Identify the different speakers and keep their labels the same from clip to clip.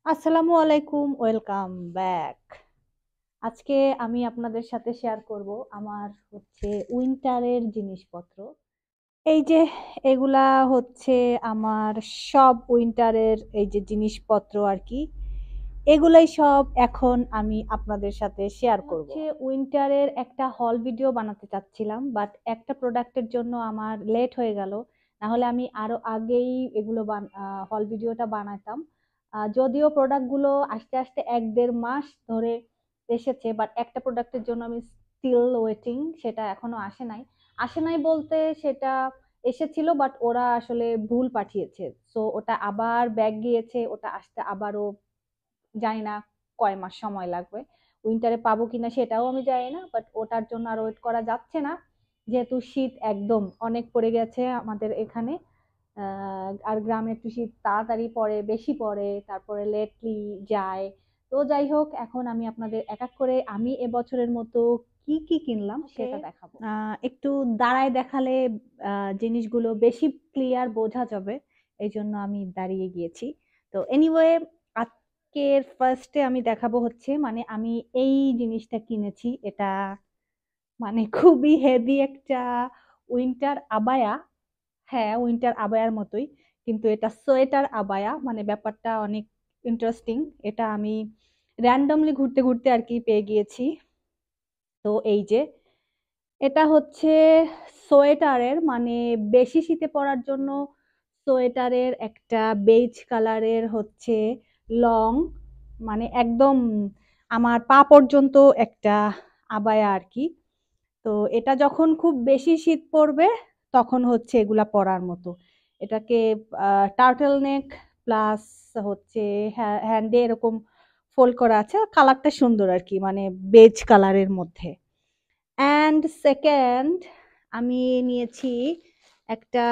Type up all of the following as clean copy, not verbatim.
Speaker 1: আসসালামু আলাইকুম, welcome back. আজকে আমি আপনাদের সাথে শেয়ার করব আমার উইন্টারের জিনিসপত্র। এই যে এগুলা হচ্ছে আমার সব উইন্টারের এই যে জিনিসপত্র আর কি। এগুলাই সব এখন আমি আপনাদের সাথে শেয়ার করব। উইন্টারের একটা হল ভিডিও বানাতে চাচ্ছিলাম, বাট একটা প্রোডাক্টের জন্য আমার লেট হয়ে গেল। না হলে আমি আরো আগেই এগুলো হল ভিডিওটা বানাতাম। যদিও প্রোডাক্টগুলো আস্তে আস্তে 1-1.5 মাস ধরে এসেছে, বাট একটা প্রোডাক্টের জন্য আমি স্টিল ওয়েটিং, সেটা এখনো আসে নাই। আসে নাই বলতে সেটা এসেছিল, বাট ওরা আসলে ভুল পাঠিয়েছে। সো ওটা আবার ব্যাক গিয়েছে, ওটা আসতে আবারও জানি না কয় মাস সময় লাগবে। উইন্টারে পাবো কিনা সেটাও আমি জানি না, বাট ওটার জন্য আর ওয়েট করা যাচ্ছে না, যেহেতু শীত একদম অনেক পড়ে গেছে আমাদের এখানে। আর গ্রামে একটু শীত তাড়াতাড়ি পড়ে, বেশি পড়ে, তারপরে লেটলি যায়। তো যাই হোক, এখন আমি আপনাদের এক এক করে আমি এবছরের মতো কি কি কিনলাম সেটা দেখাবো। একটু দাঁড়ায় দেখালে জিনিসগুলো বেশি ক্লিয়ার বোঝা যাবে, এই জন্য আমি দাঁড়িয়ে গিয়েছি। তো এনিওয়ে, আজকের ফার্স্টে আমি দেখাবো মানে আমি এই জিনিসটা কিনেছি। এটা খুবই হেভি একটা উইন্টার আবায়া। হ্যাঁ, উইন্টার আবায়ার মতোই, কিন্তু এটা সোয়েটার আবায়া, ব্যাপারটা অনেক ইন্টারেস্টিং। এটা আমি র্যান্ডমলি ঘুরতে ঘুরতে আর কি পেয়ে গিয়েছি। তো এই যে এটা সোয়েটারের, বেশি শীতে পরার জন্য সোয়েটারের একটা বেজ কালারের লং, একদম আমার পা পর্যন্ত একটা আবায়া আর কি। তো এটা যখন খুব বেশি শীত পড়বে তখন এগুলা পরার মতো। এটাকে টার্টল নেক প্লাস হচ্ছে হ্যান্ডে এরকম ফোল্ড করা আছে, কালারটা সুন্দর আর কি, বেজ কালারের মধ্যে। অ্যান্ড সেকেন্ড, আমি নিয়েছি একটা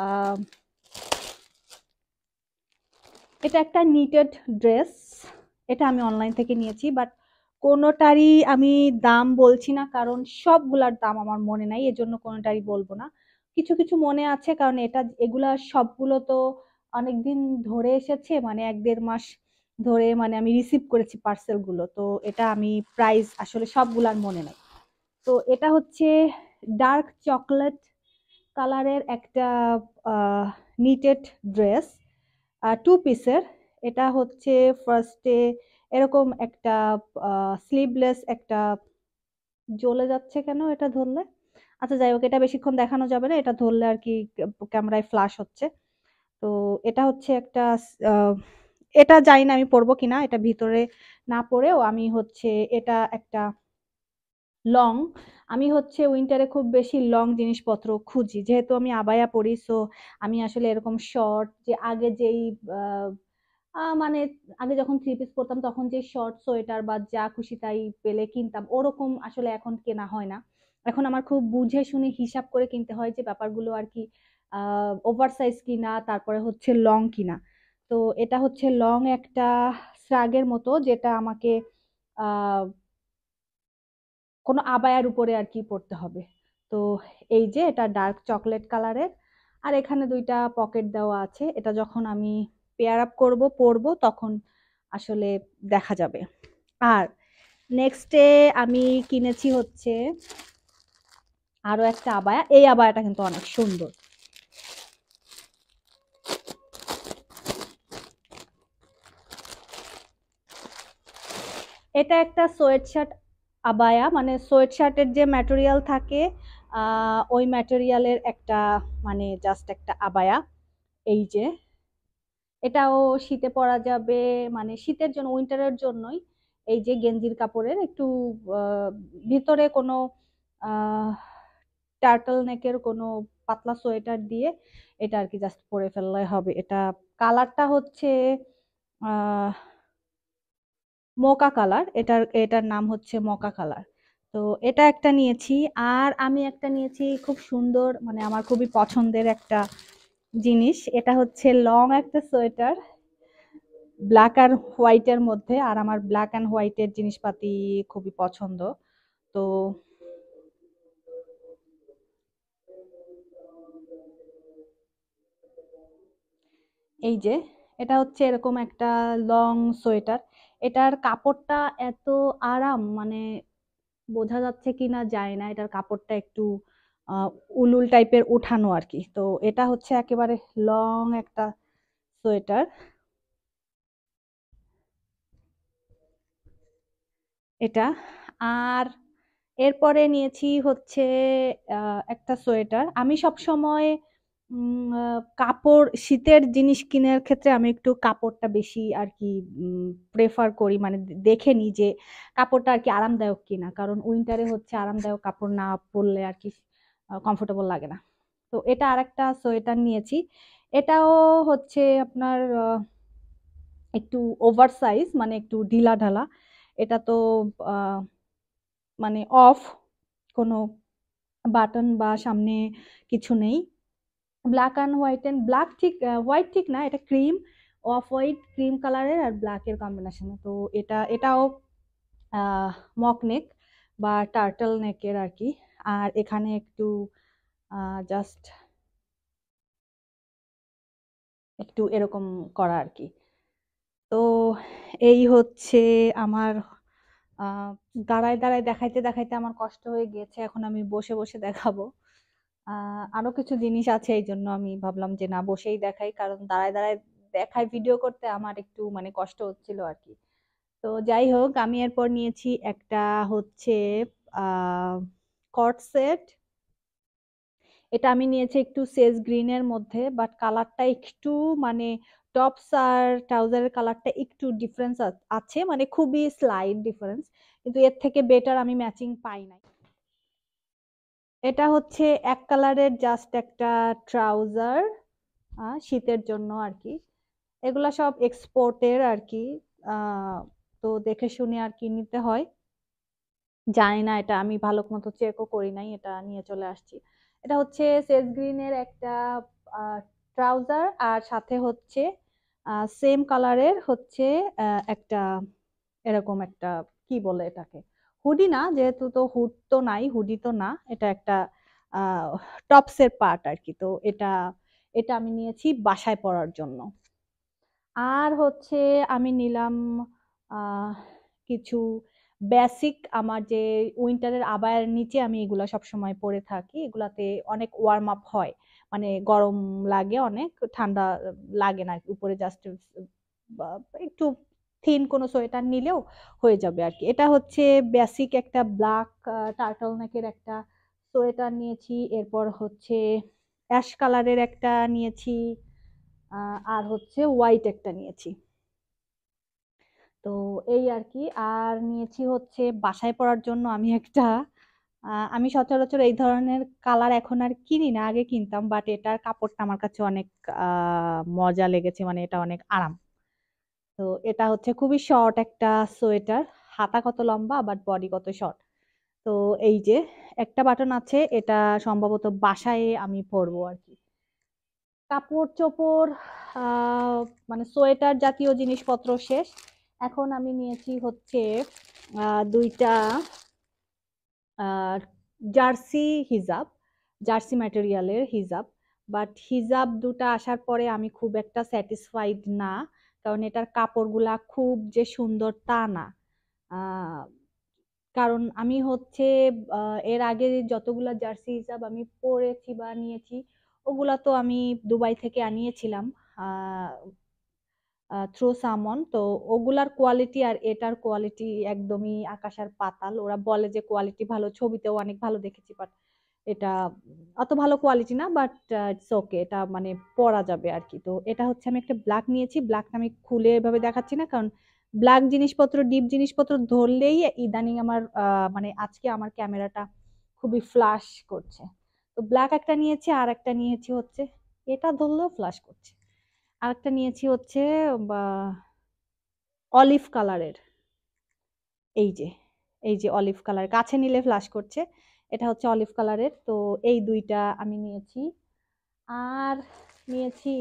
Speaker 1: আহ, এটা একটা নিটেড ড্রেস। এটা আমি অনলাইন থেকে নিয়েছি, বাট কোনোটারই আমি দাম বলছি না, কারণ সবগুলার দাম আমার মনে নাই, এজন্য কোনোটারই বলবো না। কিছু কিছু মনে আছে, কারণ এগুলা সবগুলো তো অনেকদিন ধরে এসেছে, 1-1.5 মাস ধরে আমি রিসিভ করেছি পার্সেল গুলো। তো এটা আমি প্রাইস আসলে সবগুলার মনে নাই। তো এটা ডার্ক চকলেট কালারের একটা নিটেড ড্রেস, 2 পিসের। এটা ফার্স্টে এরকম একটা স্লিভলেস একটা, জ্বলে যাচ্ছে কেন এটা ধরলে? আচ্ছা যাই হোক, এটা বেশিক্ষণ দেখানো যাবে না, এটা ধরলে আর কি ক্যামেরায় ফ্লাশ হচ্ছে। তো এটা একটা আহ, এটা জানি না আমি পরবো কিনা, এটা ভিতরে না পরেও আমি এটা একটা লং। আমি উইন্টারে খুব বেশি লং জিনিসপত্র খুঁজি, যেহেতু আমি আবায়া পরি। সো আমি আসলে এরকম শর্ট, যে আগে যেই আহ, আহ, মানে আগে যখন 3 পিস পরতাম তখন যে শর্ট সোয়েটার বা যা খুশি তাই পেলে কিনতাম, ওরকম আসলে এখন কেনা হয় না। এখন আমার খুব বুঝে শুনে হিসাব করে কিনতে হয়, যে ব্যাপারগুলো আর কি ওভার সাইজ কিনা, তারপরে লং কিনা। তো এটা লং একটা শ্রাগের মতো, যেটা আমাকে আহ কোনো আবায়ার উপরে আর কি পড়তে হবে। তো এই যে এটা ডার্ক চকলেট কালারের, আর এখানে 2টা পকেট দেওয়া আছে। এটা যখন আমি পেয়ার আপ করব পরবো তখন আসলে দেখা যাবে। আর নেক্সটে আমি কিনেছি আরো একটা আবায়া। এই আবায়াটা কিন্তু অনেক সুন্দর। এটা একটা সোয়েট শার্ট আবায়া, সোয়েট শার্টের যে ম্যাটেরিয়াল থাকে ওই ম্যাটেরিয়ালের একটা, জাস্ট একটা আবায়া। এই যে এটাও শীতে পরা যাবে, শীতের জন্য, উইন্টারের জন্যই। এই যে গেঞ্জির কাপড়ের একটু আহ, ভিতরে কোনো টার্টল নেকের কোনো পাতলা সোয়েটার দিয়ে এটা আর কি জাস্ট পরে ফেললে হবে। এটা কালারটা আহ মোকা কালার, এটার নাম মোকা কালার। তো এটা একটা নিয়েছি। আর আমি একটা নিয়েছি খুব সুন্দর, আমার খুবই পছন্দের একটা জিনিস। এটা লং একটা সোয়েটার, ব্ল্যাক আর হোয়াইটের মধ্যে। আর আমার ব্ল্যাক অ্যান্ড হোয়াইটের জিনিসপাতি খুবই পছন্দ। তো এই যে এটা হচ্ছে এরকম একটা লং সোয়েটার। এটার কাপড়টা এত আরাম, মানে বোঝা যাচ্ছে কিনা যায় না, এটার কাপড়টা একটু আহ, উলুল টাইপের উঠানো আর কি। তো এটা হচ্ছে একেবারে লং একটা সোয়েটার এটা। আর এরপরে নিয়েছি হচ্ছে একটা সোয়েটার। আমি সব সময় কাপড়, শীতের জিনিস কেনার ক্ষেত্রে আমি একটু কাপড়টা বেশি আর কি প্রেফার করি, মানে দেখে নিই যে কাপড়টা আর কি আরামদায়ক কিনা, কারণ উইন্টারে হচ্ছে আরামদায়ক কাপড় না পরলে আর কি কমফোর্টেবল লাগে না। তো এটা আরেকটা সোয়েটার নিয়েছি। এটাও হচ্ছে আপনার একটু ওভার সাইজ, মানে একটু ঢিলা ঢালা। এটা তো আহ, মানে অফ, কোনো বাটন বা সামনে কিছু নেই। Black and white, and black ঠিক, হোয়াইট ঠিক না, এটা ক্রিম, অফ হোয়াইট ক্রিম কালারের আর ব্ল্যাকের কম্বিনেশনে। তো এটাও মক নেক বা টার্টল নেকের আর কি। আর এখানে একটু জাস্ট একটু এরকম করা আর কি। তো এই হচ্ছে আমার আহ দাঁড়ায় দাঁড়ায় দেখাইতে দেখাইতে আমার কষ্ট হয়ে গিয়েছে, এখন আমি বসে বসে দেখাবো। আরো কিছু জিনিস আছে, এই জন্য আমি ভাবলাম যে না, বসেই দেখাই, কারণ দাঁড়ায় দাঁড়ায় দেখাই ভিডিও করতে আমার একটু মানে কষ্ট হচ্ছিল আর কি। তো যাই হোক, আমি এরপর নিয়েছি একটা হচ্ছে আহ কট সেট। এটা আমি নিয়েছি একটু সেজ গ্রিনের মধ্যে, বাট কালারটা একটু মানে টপস আর ট্রাউজারের কালারটা একটু ডিফারেন্স আছে, মানে খুবই স্লাইড ডিফারেন্স, কিন্তু এর থেকে বেটার আমি ম্যাচিং পাই নাই। এটা হচ্ছে এক কালারের জাস্ট একটা ট্রাউজার, শীতের জন্য আর কি। এগুলা সব এক্সপোর্টের আর কি। আহ তো দেখে শুনে আর কি নিতে হয়। জানি না, এটা আমি ভালো মতো চেকও করি নাই, এটা নিয়ে চলে আসছি। এটা হচ্ছে সেজ গ্রিনের একটা ট্রাউজার, আর সাথে হচ্ছে সেম কালারের হচ্ছে একটা এরকম একটা, কি বলে এটাকে, হুডি না, যেহেতু তো হুড তো নাই, হুডি তো না, এটা একটা টপসের পার্ট আর কি। তো এটা এটা আমি নিয়েছি বাসায় পরার জন্য। আর হচ্ছে আমি নিলাম আহ কিছু বেসিক, আমার যে উইন্টারের আবায়ের নিচে আমি এগুলা সব সময় পরে থাকি, এগুলাতে অনেক ওয়ার্ম আপ হয়, মানে গরম লাগে, অনেক ঠান্ডা লাগে না, উপরে জাস্ট একটু থিন কোনো সোয়েটার নিলেও হয়ে যাবে আর কি। এটা হচ্ছে বেসিক একটা ব্ল্যাক টার্টল নেকের একটা সোয়েটার নিয়েছি। এরপর হচ্ছে অ্যাশ কালারের একটা নিয়েছি, আর হচ্ছে হোয়াইট একটা নিয়েছি। তো এই আর কি। আর নিয়েছি হচ্ছে বাসায় পরার জন্য আমি একটা, আমি সচরাচর এই ধরনের কালার এখন আর কিনি না, আগে কিনতাম, বাট এটার কাপড়টা আমার কাছে অনেক মজা লেগেছে, মানে এটা অনেক আরাম। তো এটা হচ্ছে খুবই শর্ট একটা সোয়েটার, হাতা কত লম্বা বাট বডি কত শর্ট। তো এই যে একটা বাটন আছে, এটা সম্ভবত বাসায় আমি পরবো আর কি। কাপড় চোপড়, আহ মানে সোয়েটার জাতীয় জিনিসপত্র শেষ। এখন আমি নিয়েছি হচ্ছে দুইটা আহ জার্সি হিজাব, জার্সি ম্যাটেরিয়ালের হিজাব। বাট হিজাব দুটা আসার পরে আমি খুব একটা স্যাটিসফাইড না, কারণ এটার কাপড়গুলা খুব যে সুন্দর তা না। আহ কারণ আমি হচ্ছে এর আগে যতগুলা জার্সি হিসাব আমি পরেছি বা নিয়েছি, ওগুলা তো আমি দুবাই থেকে আনিয়েছিলাম থ্রু সামন। তো ওগুলার কোয়ালিটি আর এটার কোয়ালিটি একদমই আকাশ আর পাতাল। ওরা বলে যে কোয়ালিটি ভালো, ছবিতেও অনেক ভালো দেখেছি, বাট এটা অত ভালো কোয়ালিটি না, বাট ইটস ওকে, এটা মানে পরা যাবে আর কি। তো এটা হচ্ছে আমি একটা ব্ল্যাক নিয়েছি, ব্ল্যাকটা আমি খুলে এভাবে দেখাচ্ছি না, কারণ ব্ল্যাক জিনিসপত্র, ডিপ জিনিসপত্র ধরলেই ইদানিং আমার মানে আজকে আমার ক্যামেরাটা খুবই ফ্লাশ করছে। তো ব্ল্যাক একটা নিয়েছি, আর একটা নিয়েছি হচ্ছে, এটা ধরলেও ফ্লাশ করছে। আরেকটা নিয়েছি হচ্ছে বা অলিভ কালারের, এই যে এই যে অলিভ কালার, কাছে নিলে ফ্লাশ করছে, এটা হচ্ছে অলিভ কালারের। তো এই দুইটা আমি নিয়েছি। আর নিয়েছি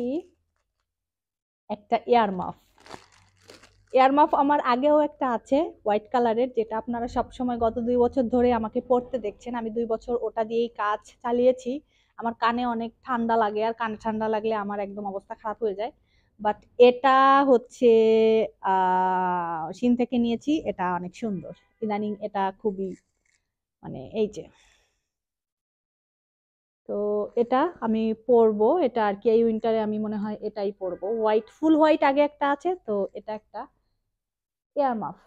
Speaker 1: একটা এয়ার মাফ। এয়ার মাফ আমার আগেও একটা আছে হোয়াইট কালারের, যেটা আপনারা সব সময় গত 2 বছর ধরে আমাকে পরতে দেখছেন। আমি 2 বছর ওটা দিয়েই কাজ চালিয়েছি। আমার কানে অনেক ঠান্ডা লাগে, আর কানে ঠান্ডা লাগলে আমার একদম অবস্থা খারাপ হয়ে যায়। বাট এটা হচ্ছে চীন থেকে নিয়েছি, এটা অনেক সুন্দর। ইদানিং এটা খুবই মানে এই যে, তো এটা আমি পরবো, এটা আর কি এই উইন্টারে আমি মনে হয় এটাই পরবো। হোয়াইট, ফুল হোয়াইট আগে একটা আছে, তো এটা একটা এয়ার মাফ।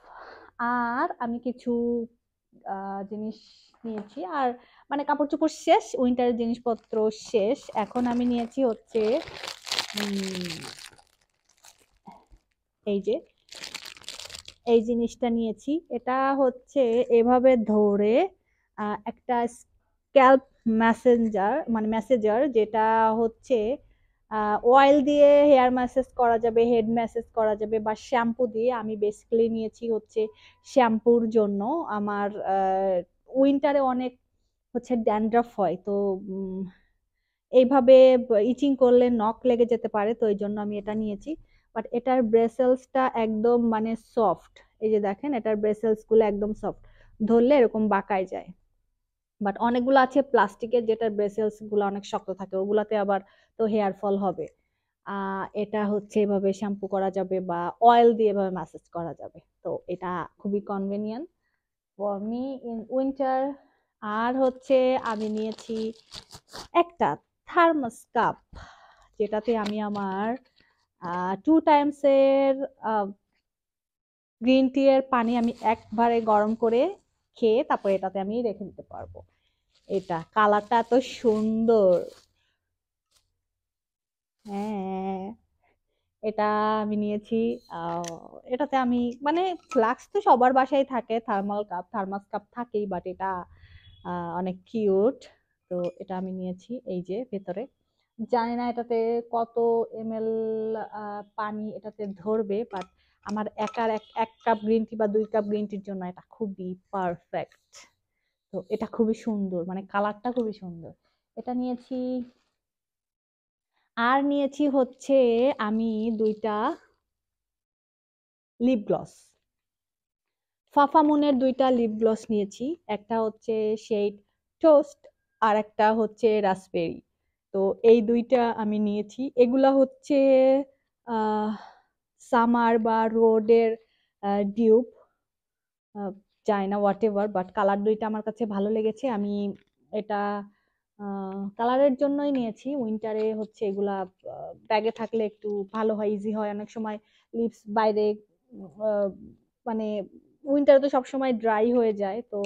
Speaker 1: আর আমি কিছু জিনিস নিয়েছি, আর মানে কাপড় চোপড় শেষ, উইন্টারের জিনিসপত্র শেষ। এখন আমি নিয়েছি হচ্ছে উম, এই যে এই জিনিসটা নিয়েছি। এটা হচ্ছে এভাবে ধরে একটা স্ক্যাল্প ম্যাসেঞ্জার, মানে ম্যাসেজার, যেটা হচ্ছে অয়েল দিয়ে হেয়ার ম্যাসেজ করা যাবে, হেড ম্যাসেজ করা যাবে, বা শ্যাম্পু দিয়ে। আমি বেসিক্যালি নিয়েছি হচ্ছে শ্যাম্পুর জন্য। আমার উইন্টারে অনেক হচ্ছে ড্যান্ড্রাফ হয়, তো এইভাবে ইচিং করলে নখ লেগে যেতে পারে, তো এই জন্য আমি এটা নিয়েছি। বাট এটার ব্রেসেলসটা একদম মানে সফট। এই যে দেখেন, এটার ব্রেসেলস গুলো একদম সফট, ধরলে এরকম বাঁকায় যায়। বাট অনেকগুলো আছে প্লাস্টিকের, যেটার ব্রেসেলস গুলো অনেক শক্ত থাকে, ওগুলাতে আবার তো হেয়ার ফল হবে। এটা হচ্ছে এভাবে শ্যাম্পু করা যাবে বা অয়েল দিয়ে এভাবে ম্যাসেজ করা যাবে, তো এটা খুবই convenient for me in winter. আর হচ্ছে আমি নিয়েছি একটা থার্মাস কাপ, যেটাতে আমি আমার 2 টাইমস এর গ্রিন টি এর পানি আমি একবারে গরম করে খেয়ে তারপরে এটাতে আমি রেখে দিতে পারবো। এটা কালারটা এত সুন্দর। হ্যাঁ, এটা আমি নিয়েছি। এটাতে আমি মানে ফ্লাক্স তো সবার বাসায় থাকে, থার্মাল কাপ, থার্মাস কাপ থাকেই, বাট এটা অনেক কিউট। তো এটা আমি নিয়েছি। এই যে ভেতরে জানি না এটাতে কত এমএল পানি এটাতে ধরবে, বাট আমার একার এক কাপ গ্রিন টি বা 2 কাপ গ্রিন টির জন্য এটা খুবই পারফেক্ট। তো এটা খুবই সুন্দর, মানে কালারটা খুবই সুন্দর। এটা নিয়েছি। আর নিয়েছি হচ্ছে আমি 2টা লিপ গ্লস, ফাফামুনের 2টা লিপ গ্লস নিয়েছি। একটা হচ্ছে শেড টোস্ট, আর একটা হচ্ছে রাসবেরি। তো এই 2টা আমি নিয়েছি। এগুলা হচ্ছে আহ সামার বা রোডের ডিউব, চাই না হোয়াট এভার, বাট কালার 2টা আমার কাছে ভালো লেগেছে। আমি এটা কালারের জন্যই নিয়েছি। উইন্টারে হচ্ছে এগুলা ব্যাগে থাকলে একটু ভালো হয়, ইজি হয়। অনেক সময় লিপস বাইরে আহ, মানে উইন্টারে তো সবসময় ড্রাই হয়ে যায়, তো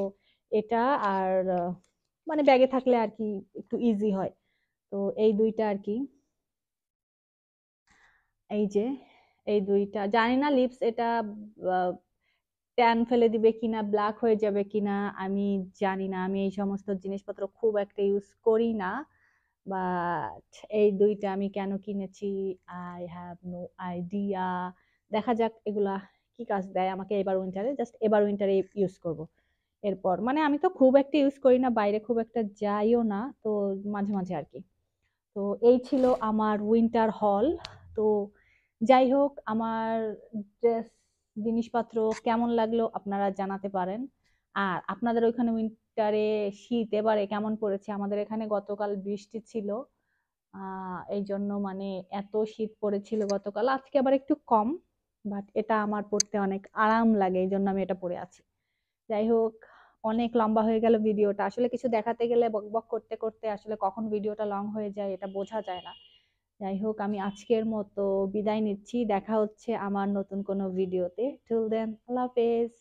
Speaker 1: এটা আর মানে ব্যাগে থাকলে আর কি একটু ইজি হয়। তো এই 2টা আর কি। এই যে এই 2টা, জানি না লিপস এটা ট্যান ফেলে দিবে কিনা, ব্ল্যাক হয়ে যাবে কিনা, আমি জানি না। আমি এই সমস্ত জিনিসপত্র খুব একটা ইউজ করি না, বাট এই 2টা আমি কেন কিনেছি আই হ্যাভ নো আইডিয়া। দেখা যাক এগুলা কি কাজ দেয় আমাকে এবার উইন্টারে। জাস্ট এবার উইন্টারে ইউজ করব। এরপর মানে আমি তো খুব একটা ইউজ করি না, বাইরে খুব একটা যাইও না, তো মাঝে মাঝে আর কি। তো এই ছিল আমার উইন্টার হল। তো যাই হোক, আমার ড্রেস জিনিসপত্র কেমন লাগলো আপনারা জানাতে পারেন। আর আপনাদের ওইখানে উইন্টারে শীত এবারে কেমন পড়েছে? আমাদের এখানে গতকাল বৃষ্টি ছিল, এই জন্য মানে এত শীত পড়েছিল গতকাল। আজকে আবার একটু কম, বাট এটা আমার পড়তে অনেক আরাম লাগে, এই জন্য আমি এটা পরে আছি। যাই হোক, অনেক লম্বা হয়ে গেল ভিডিওটা। আসলে কিছু দেখাতে গেলে বক বক করতে করতে আসলে কখন ভিডিওটা লং হয়ে যায় এটা বোঝা যায় না। যাই হোক, আমি আজকের মতো বিদায় নিচ্ছি। দেখা হচ্ছে আমার নতুন কোনো ভিডিওতে। টিল দেন, আল্লাহ হাফেজ।